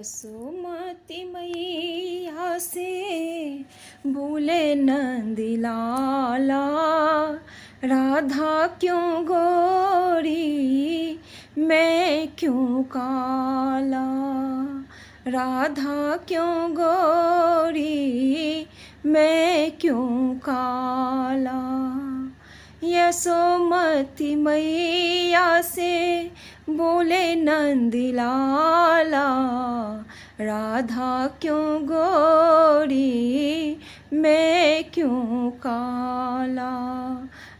सुमति मैया से बोले नंदलाला, राधा क्यों गोरी मैं क्यों काला, राधा क्यों गोरी मैं क्यों काला। यशोमती मैया से बोले नंदलाला, राधा क्यों गोरी मैं क्यों काला,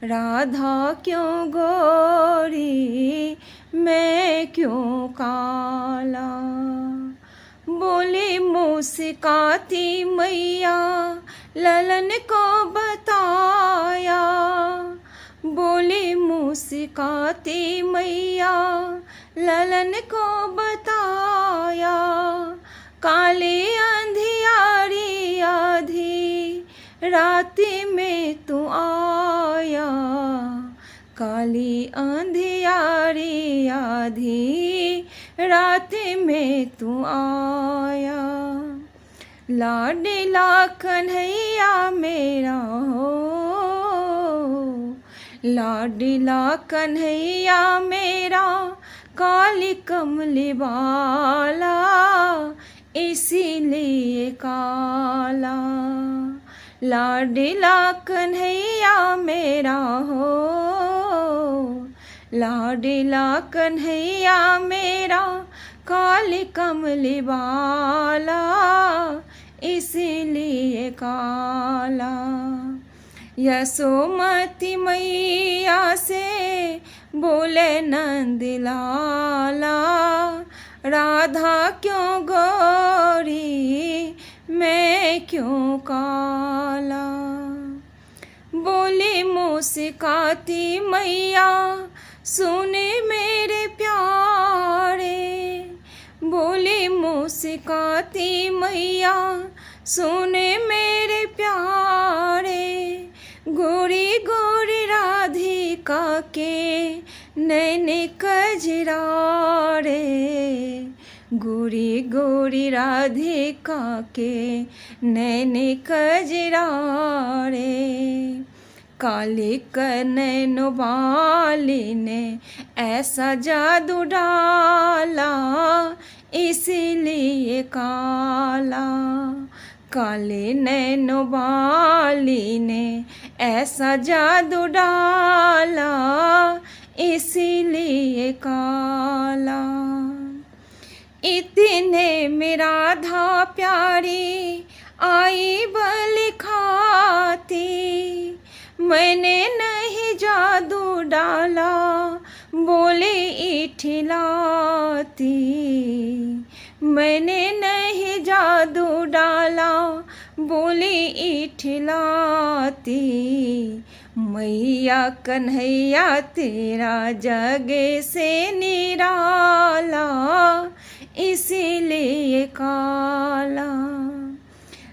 राधा क्यों गोरी मैं क्यों काला। बोली मुस्काती मैया ललन को बताया, बोली मुस्काती मैया ललन को बताया। काली अंधियारी आधी राती में तू आया, काली अंधियारी आधी राती में तू आया। लाडला कन्हैया मेरा हो, लाडला कन्हैया मेरा काली कमली वाला इसीलिए काला। लाडला कन्हैया मेरा हो, लाडला कन्हैया मेरा काली कमली वाला इसीलिए काला। यशोमती मैया से बोले नंदलाला, राधा क्यों गोरी मैं क्यों काला। बोली मुस्काती मैया सुने मेरे प्यारे, बोली मुस्काती मैया सुने मेरे प्यारे। गोरी गोरी राधिका के नैन कजरारे, गोरी गोरी राधिका के नैन कजरारे। काली कनैन वाली ने ऐसा जादू डाला इसीलिए काला, काले नैन वाली ने ऐसा जादू डाला इसीलिए काला। इतने में राधा प्यारी आई बलि खाती, मैंने नहीं जादू डाला बोले इठलाती, मैंने नहीं जादू डाला बोली इठलाती। मैया कन्हैया तेरा जगे से निराला इसीलिए काला।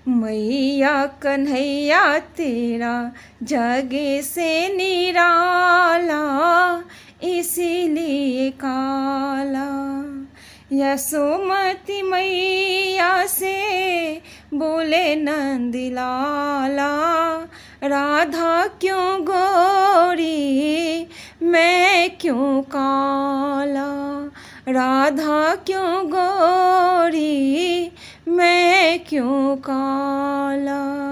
मैया कन्हैया तेरा जगे से निराला इसीलिए काला। यशोमती मैया से बोले नंदलाला, राधा क्यों गोरी मैं क्यों काला, राधा क्यों गोरी मैं क्यों काला।